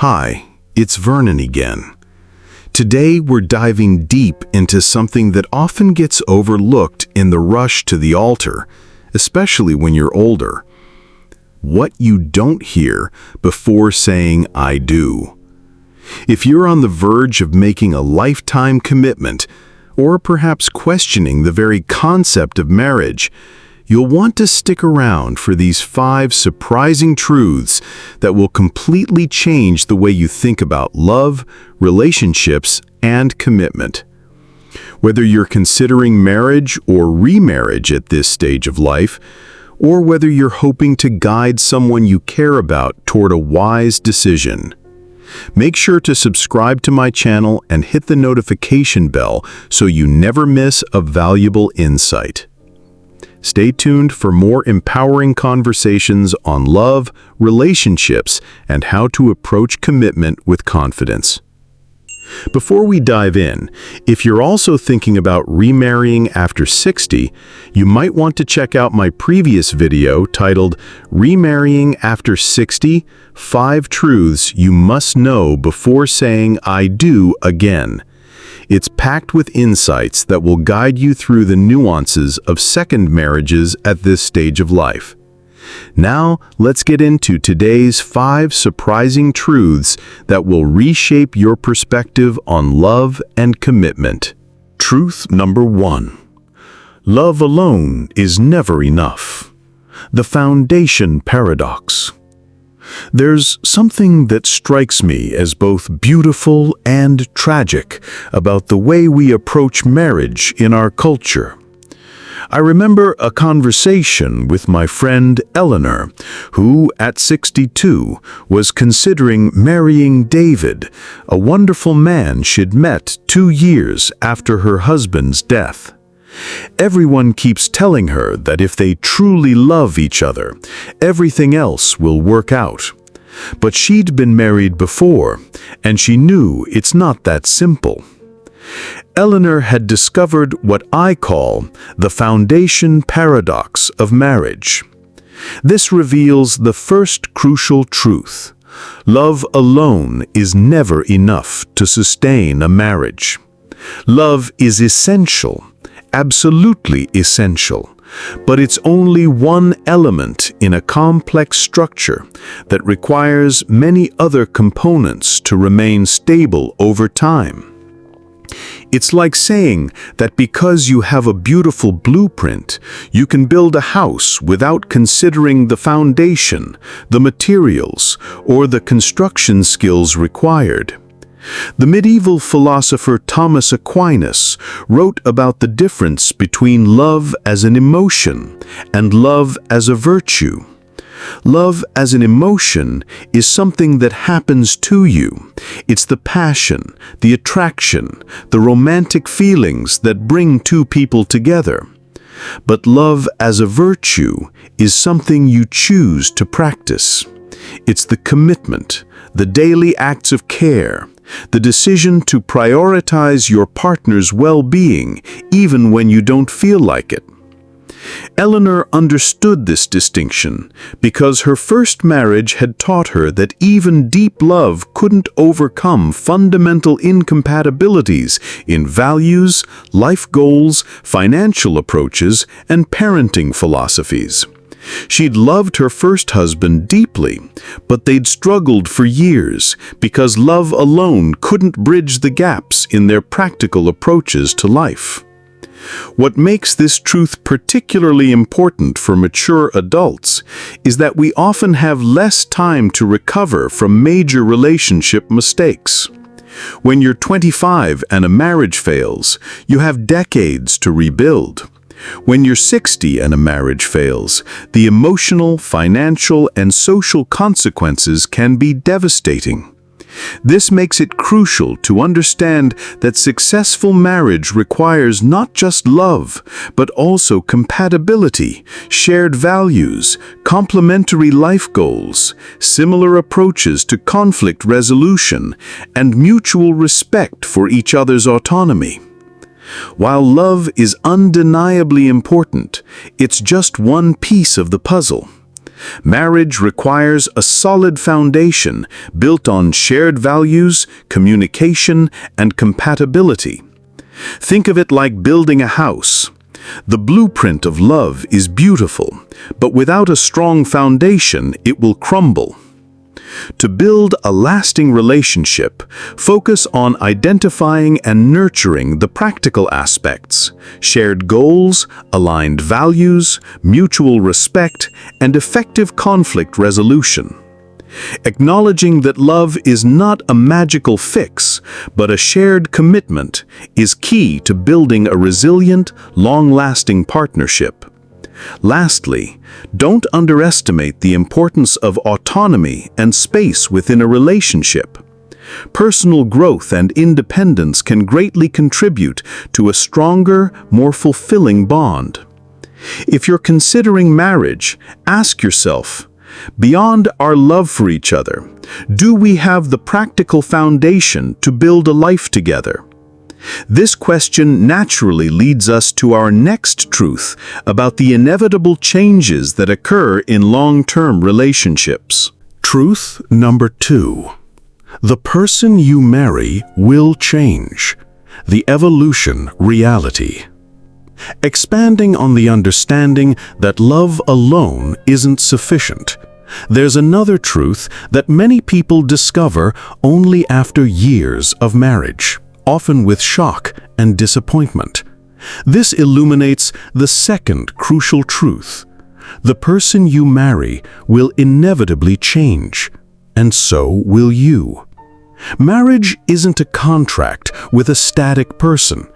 Hi, it's Vernon again. Today we're diving deep into something that often gets overlooked in the rush to the altar, especially when you're older. What you don't hear before saying "I do." If you're on the verge of making a lifetime commitment, or perhaps questioning the very concept of marriage, you'll want to stick around for these 5 surprising truths that will completely change the way you think about love, relationships, and commitment. Whether you're considering marriage or remarriage at this stage of life, or whether you're hoping to guide someone you care about toward a wise decision, make sure to subscribe to my channel and hit the notification bell so you never miss a valuable insight. Stay tuned for more empowering conversations on love, relationships, and how to approach commitment with confidence. Before we dive in, if you're also thinking about remarrying after 60, you might want to check out my previous video titled Remarrying After 60: 5 Truths You Must Know Before Saying I Do Again. It's packed with insights that will guide you through the nuances of second marriages at this stage of life. Now, let's get into today's 5 surprising truths that will reshape your perspective on love and commitment. Truth number 1. Love alone is never enough. The foundation paradox. There's something that strikes me as both beautiful and tragic about the way we approach marriage in our culture. I remember a conversation with my friend Eleanor, who, at 62, was considering marrying David, a wonderful man she'd met 2 years after her husband's death. Everyone keeps telling her that if they truly love each other, everything else will work out. But she'd been married before, and she knew it's not that simple. Eleanor had discovered what I call the foundation paradox of marriage. This reveals the first crucial truth: love alone is never enough to sustain a marriage. Love is essential, absolutely essential, but it's only one element in a complex structure that requires many other components to remain stable over time. It's like saying that because you have a beautiful blueprint, you can build a house without considering the foundation, the materials, or the construction skills required. The medieval philosopher Thomas Aquinas wrote about the difference between love as an emotion and love as a virtue. Love as an emotion is something that happens to you. It's the passion, the attraction, the romantic feelings that bring 2 people together. But love as a virtue is something you choose to practice. It's the commitment, the daily acts of care, the decision to prioritize your partner's well-being even when you don't feel like it. Eleanor understood this distinction because her first marriage had taught her that even deep love couldn't overcome fundamental incompatibilities in values, life goals, financial approaches, and parenting philosophies. She'd loved her first husband deeply, but they'd struggled for years because love alone couldn't bridge the gaps in their practical approaches to life. What makes this truth particularly important for mature adults is that we often have less time to recover from major relationship mistakes. When you're 25 and a marriage fails, you have decades to rebuild. When you're 60 and a marriage fails, the emotional, financial, and social consequences can be devastating. This makes it crucial to understand that successful marriage requires not just love, but also compatibility, shared values, complementary life goals, similar approaches to conflict resolution, and mutual respect for each other's autonomy. While love is undeniably important, it's just one piece of the puzzle. Marriage requires a solid foundation built on shared values, communication, and compatibility. Think of it like building a house. The blueprint of love is beautiful, but without a strong foundation, it will crumble. To build a lasting relationship, focus on identifying and nurturing the practical aspects: shared goals, aligned values, mutual respect, and effective conflict resolution. Acknowledging that love is not a magical fix, but a shared commitment, is key to building a resilient, long-lasting partnership. Lastly, don't underestimate the importance of autonomy and space within a relationship. Personal growth and independence can greatly contribute to a stronger, more fulfilling bond. If you're considering marriage, ask yourself, beyond our love for each other, do we have the practical foundation to build a life together? This question naturally leads us to our next truth about the inevitable changes that occur in long-term relationships. Truth number 2. The person you marry will change. The evolution reality. Expanding on the understanding that love alone isn't sufficient, there's another truth that many people discover only after years of marriage, often with shock and disappointment. This illuminates the second crucial truth. The person you marry will inevitably change, and so will you. Marriage isn't a contract with a static person.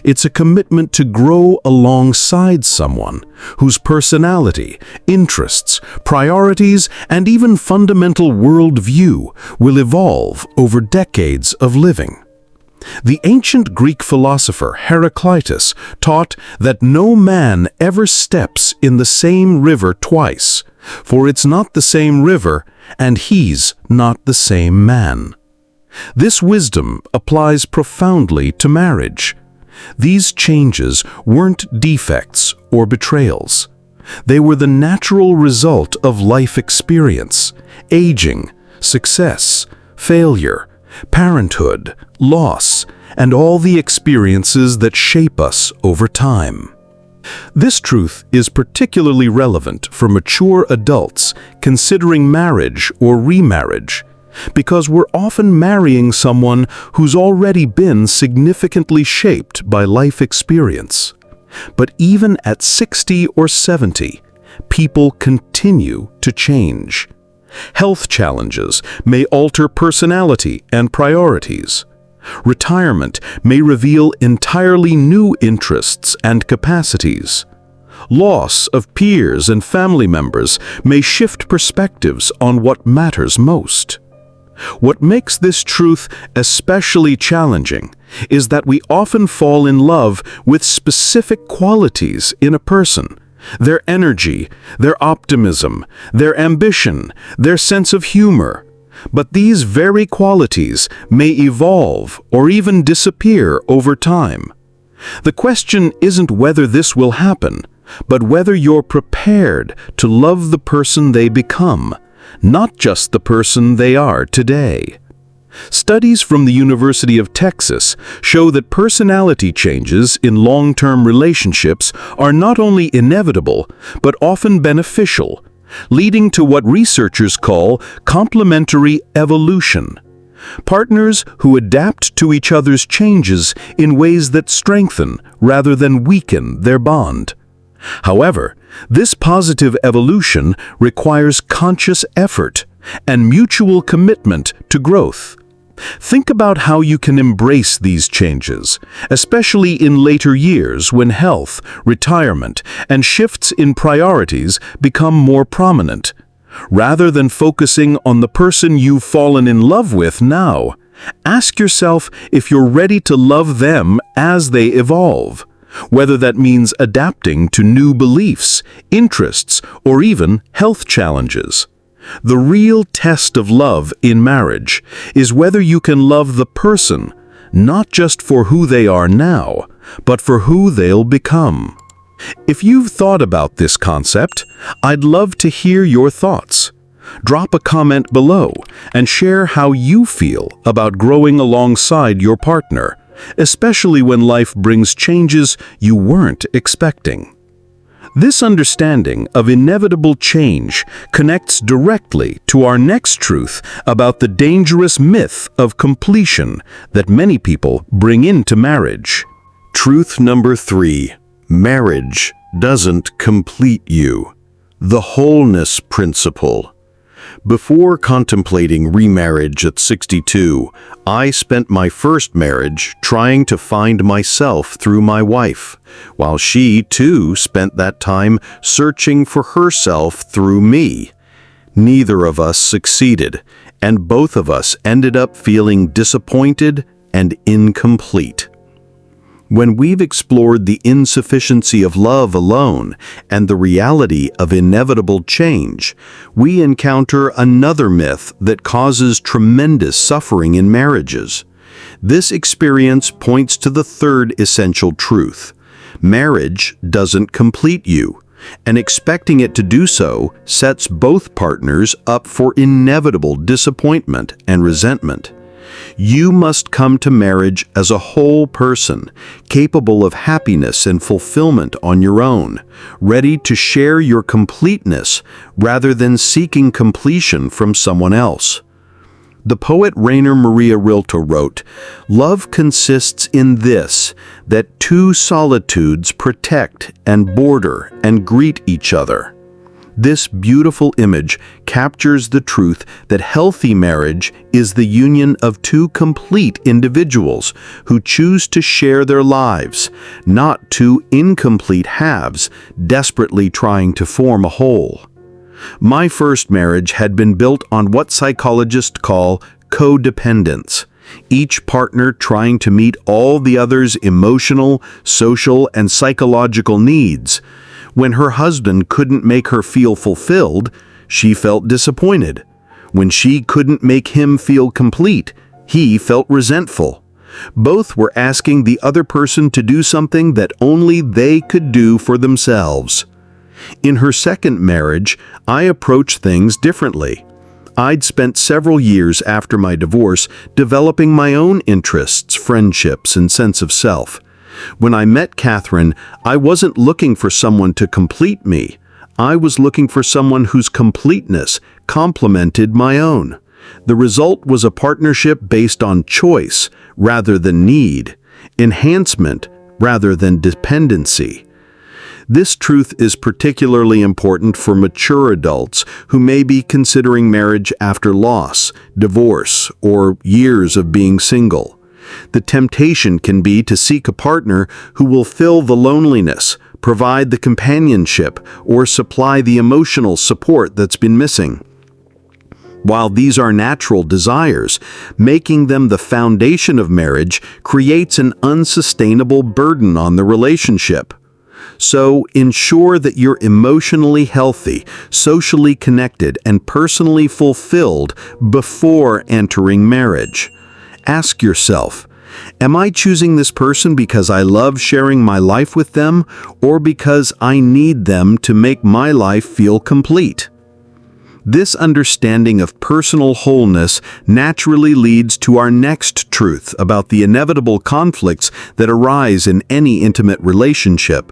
It's a commitment to grow alongside someone whose personality, interests, priorities, and even fundamental worldview will evolve over decades of living. The ancient Greek philosopher Heraclitus taught that no man ever steps in the same river twice, for it's not the same river, and he's not the same man. This wisdom applies profoundly to marriage. These changes weren't defects or betrayals. They were the natural result of life experience, aging, success, failure, parenthood, loss, and all the experiences that shape us over time. This truth is particularly relevant for mature adults considering marriage or remarriage, because we're often marrying someone who's already been significantly shaped by life experience. But even at 60 or 70, people continue to change. Health challenges may alter personality and priorities. Retirement may reveal entirely new interests and capacities. Loss of peers and family members may shift perspectives on what matters most. What makes this truth especially challenging is that we often fall in love with specific qualities in a person: their energy, their optimism, their ambition, their sense of humor. But these very qualities may evolve or even disappear over time. The question isn't whether this will happen, but whether you're prepared to love the person they become, not just the person they are today. Studies from the University of Texas show that personality changes in long-term relationships are not only inevitable, but often beneficial, leading to what researchers call complementary evolution. Partners who adapt to each other's changes in ways that strengthen rather than weaken their bond. However, this positive evolution requires conscious effort and mutual commitment to growth. Think about how you can embrace these changes, especially in later years when health, retirement, and shifts in priorities become more prominent. Rather than focusing on the person you've fallen in love with now, ask yourself if you're ready to love them as they evolve, whether that means adapting to new beliefs, interests, or even health challenges. The real test of love in marriage is whether you can love the person, not just for who they are now, but for who they'll become. If you've thought about this concept, I'd love to hear your thoughts. Drop a comment below and share how you feel about growing alongside your partner, especially when life brings changes you weren't expecting. This understanding of inevitable change connects directly to our next truth about the dangerous myth of completion that many people bring into marriage. Truth number 3. Marriage doesn't complete you. The wholeness principle. Before contemplating remarriage at 62, I spent my first marriage trying to find myself through my wife, while she, too, spent that time searching for herself through me. Neither of us succeeded, and both of us ended up feeling disappointed and incomplete. When we've explored the insufficiency of love alone and the reality of inevitable change, we encounter another myth that causes tremendous suffering in marriages. This experience points to the third essential truth. Marriage doesn't complete you, and expecting it to do so sets both partners up for inevitable disappointment and resentment. You must come to marriage as a whole person, capable of happiness and fulfillment on your own, ready to share your completeness rather than seeking completion from someone else. The poet Rainer Maria Rilke wrote, "Love consists in this, that two solitudes protect and border and greet each other." This beautiful image captures the truth that healthy marriage is the union of two complete individuals who choose to share their lives, not two incomplete halves desperately trying to form a whole. My first marriage had been built on what psychologists call codependence, each partner trying to meet all the other's emotional, social, and psychological needs. When her husband couldn't make her feel fulfilled, she felt disappointed. When she couldn't make him feel complete, he felt resentful. Both were asking the other person to do something that only they could do for themselves. In her second marriage, I approached things differently. I'd spent several years after my divorce developing my own interests, friendships, and sense of self. When I met Catherine, I wasn't looking for someone to complete me. I was looking for someone whose completeness complemented my own. The result was a partnership based on choice rather than need, enhancement rather than dependency. This truth is particularly important for mature adults who may be considering marriage after loss, divorce, or years of being single. The temptation can be to seek a partner who will fill the loneliness, provide the companionship, or supply the emotional support that's been missing. While these are natural desires, making them the foundation of marriage creates an unsustainable burden on the relationship. So ensure that you're emotionally healthy, socially connected, and personally fulfilled before entering marriage. Ask yourself, am I choosing this person because I love sharing my life with them, or because I need them to make my life feel complete? This understanding of personal wholeness naturally leads to our next truth about the inevitable conflicts that arise in any intimate relationship.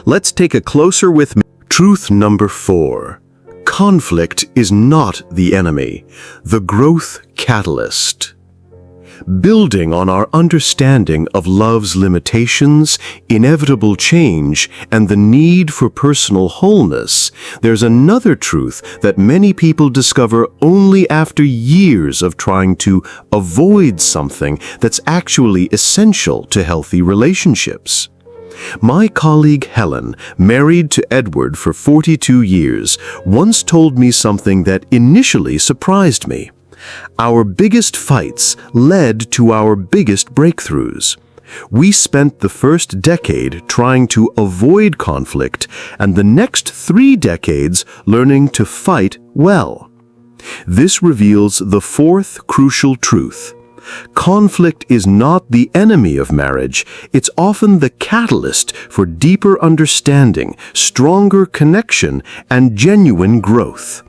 Let's take a closer look. Truth number 4. Conflict is not the enemy, the growth catalyst. Building on our understanding of love's limitations, inevitable change, and the need for personal wholeness, there's another truth that many people discover only after years of trying to avoid something that's actually essential to healthy relationships. My colleague Helen, married to Edward for 42 years, once told me something that initially surprised me. Our biggest fights led to our biggest breakthroughs. We spent the first decade trying to avoid conflict and the next 3 decades learning to fight well. This reveals the fourth crucial truth. Conflict is not the enemy of marriage. It's often the catalyst for deeper understanding, stronger connection, and genuine growth.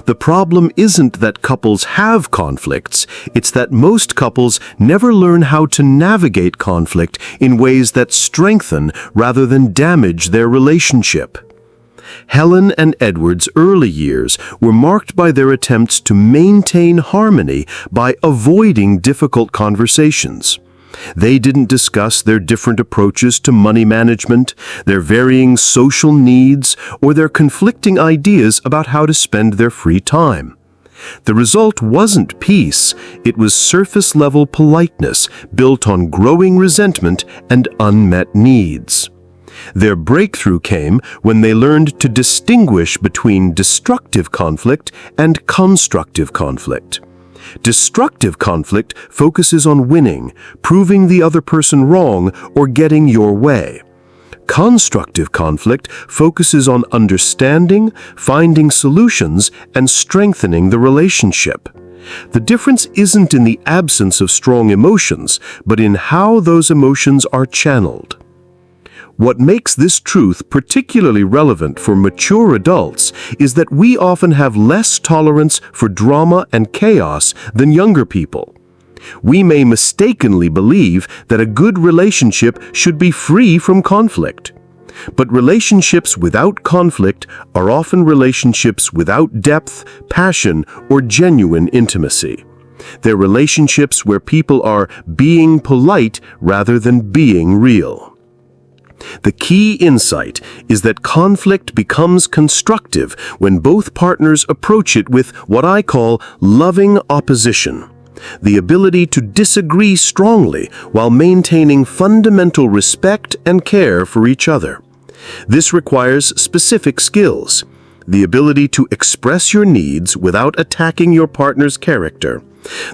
The problem isn't that couples have conflicts, it's that most couples never learn how to navigate conflict in ways that strengthen rather than damage their relationship. Helen and Edward's early years were marked by their attempts to maintain harmony by avoiding difficult conversations. They didn't discuss their different approaches to money management, their varying social needs, or their conflicting ideas about how to spend their free time. The result wasn't peace, it was surface-level politeness built on growing resentment and unmet needs. Their breakthrough came when they learned to distinguish between destructive conflict and constructive conflict. Destructive conflict focuses on winning, proving the other person wrong, or getting your way. Constructive conflict focuses on understanding, finding solutions, and strengthening the relationship. The difference isn't in the absence of strong emotions, but in how those emotions are channeled. What makes this truth particularly relevant for mature adults is that we often have less tolerance for drama and chaos than younger people. We may mistakenly believe that a good relationship should be free from conflict. But relationships without conflict are often relationships without depth, passion, or genuine intimacy. They're relationships where people are being polite rather than being real. The key insight is that conflict becomes constructive when both partners approach it with what I call loving opposition, the ability to disagree strongly while maintaining fundamental respect and care for each other. This requires specific skills, the ability to express your needs without attacking your partner's character,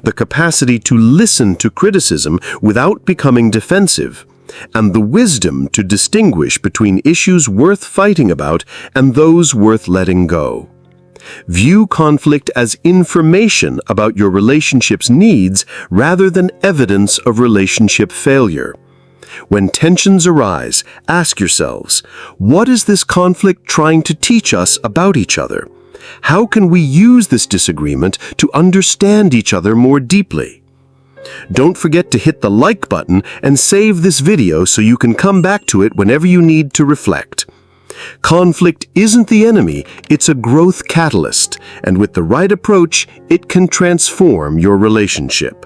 the capacity to listen to criticism without becoming defensive, and the wisdom to distinguish between issues worth fighting about and those worth letting go. View conflict as information about your relationship's needs rather than evidence of relationship failure. When tensions arise, ask yourselves, what is this conflict trying to teach us about each other? How can we use this disagreement to understand each other more deeply? Don't forget to hit the like button and save this video so you can come back to it whenever you need to reflect. Conflict isn't the enemy, it's a growth catalyst, and with the right approach, it can transform your relationship.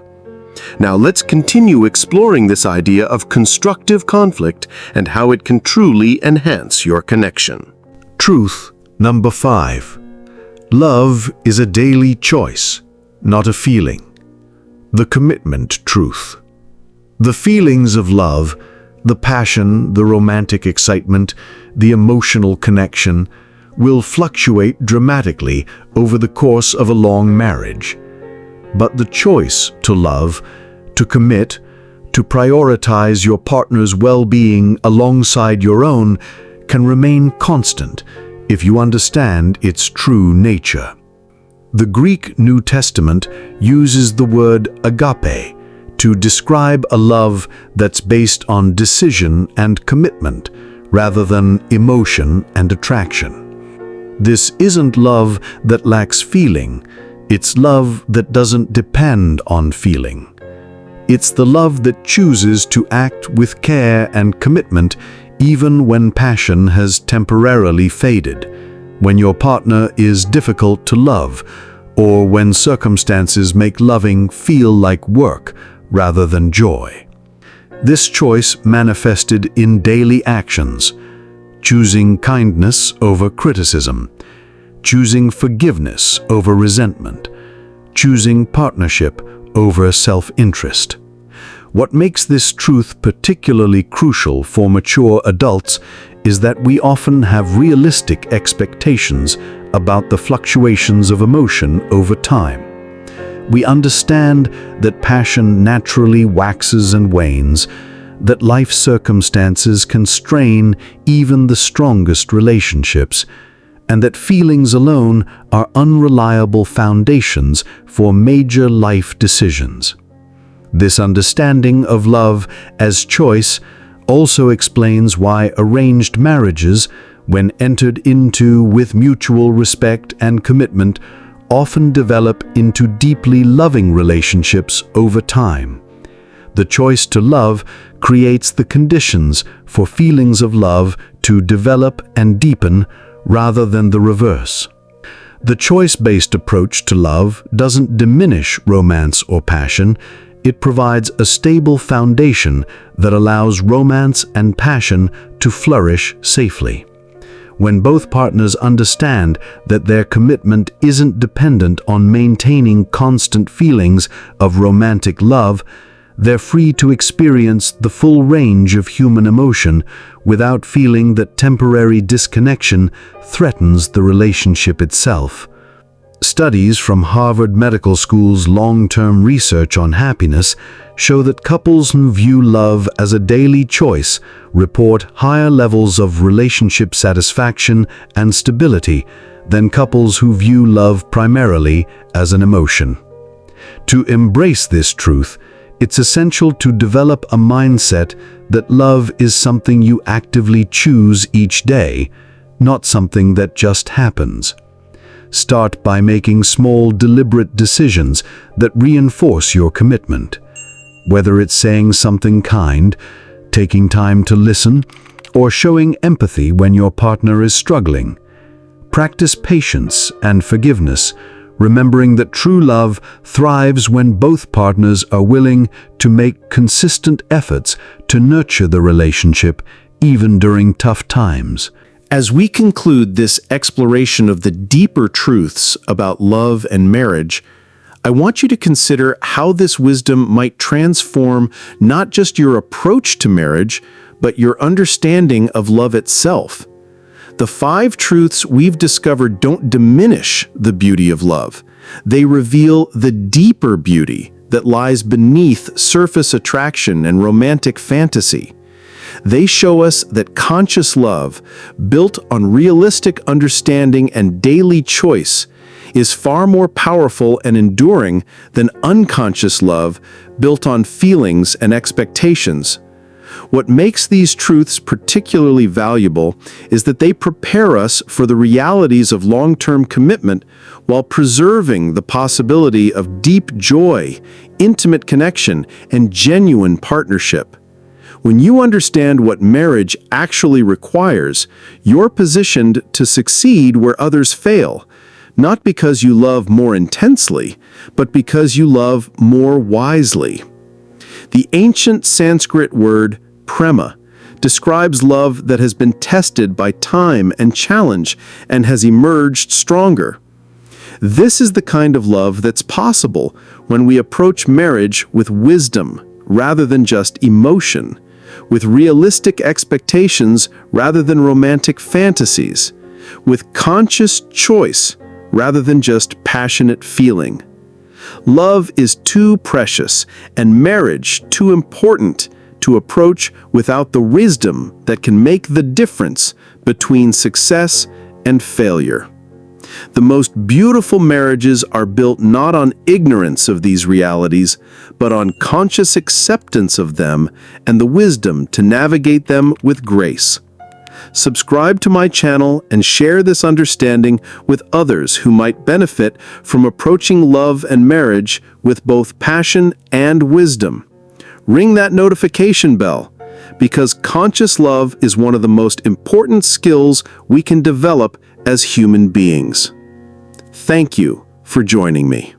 Now let's continue exploring this idea of constructive conflict and how it can truly enhance your connection. Truth number 5. Love is a daily choice, not a feeling. The commitment truth. The feelings of love, the passion, the romantic excitement, the emotional connection, will fluctuate dramatically over the course of a long marriage. But the choice to love, to commit, to prioritize your partner's well-being alongside your own can remain constant if you understand its true nature. The Greek New Testament uses the word agape to describe a love that's based on decision and commitment rather than emotion and attraction. This isn't love that lacks feeling, it's love that doesn't depend on feeling. It's the love that chooses to act with care and commitment even when passion has temporarily faded, when your partner is difficult to love, or when circumstances make loving feel like work rather than joy. This choice manifested in daily actions, choosing kindness over criticism, choosing forgiveness over resentment, choosing partnership over self-interest. What makes this truth particularly crucial for mature adults is that we often have realistic expectations about the fluctuations of emotion over time. We understand that passion naturally waxes and wanes, that life circumstances can strain even the strongest relationships, and that feelings alone are unreliable foundations for major life decisions. This understanding of love as choice also explains why arranged marriages, when entered into with mutual respect and commitment, often develop into deeply loving relationships over time. The choice to love creates the conditions for feelings of love to develop and deepen rather than the reverse. The choice-based approach to love doesn't diminish romance or passion. It provides a stable foundation that allows romance and passion to flourish safely. When both partners understand that their commitment isn't dependent on maintaining constant feelings of romantic love, they're free to experience the full range of human emotion without feeling that temporary disconnection threatens the relationship itself. Studies from Harvard Medical School's long-term research on happiness show that couples who view love as a daily choice report higher levels of relationship satisfaction and stability than couples who view love primarily as an emotion. To embrace this truth, it's essential to develop a mindset that love is something you actively choose each day, not something that just happens. Start by making small, deliberate decisions that reinforce your commitment. Whether it's saying something kind, taking time to listen, or showing empathy when your partner is struggling. Practice patience and forgiveness, remembering that true love thrives when both partners are willing to make consistent efforts to nurture the relationship, even during tough times. As we conclude this exploration of the deeper truths about love and marriage, I want you to consider how this wisdom might transform not just your approach to marriage, but your understanding of love itself. The 5 truths we've discovered don't diminish the beauty of love. They reveal the deeper beauty that lies beneath surface attraction and romantic fantasy. They show us that conscious love, built on realistic understanding and daily choice, is far more powerful and enduring than unconscious love built on feelings and expectations. What makes these truths particularly valuable is that they prepare us for the realities of long-term commitment while preserving the possibility of deep joy, intimate connection, and genuine partnership. When you understand what marriage actually requires, you're positioned to succeed where others fail, not because you love more intensely, but because you love more wisely. The ancient Sanskrit word prema describes love that has been tested by time and challenge and has emerged stronger. This is the kind of love that's possible when we approach marriage with wisdom rather than just emotion, with realistic expectations rather than romantic fantasies, with conscious choice rather than just passionate feeling. Love is too precious and marriage too important to approach without the wisdom that can make the difference between success and failure. The most beautiful marriages are built not on ignorance of these realities, but on conscious acceptance of them and the wisdom to navigate them with grace. Subscribe to my channel and share this understanding with others who might benefit from approaching love and marriage with both passion and wisdom. Ring that notification bell, because conscious love is one of the most important skills we can develop as human beings. Thank you for joining me.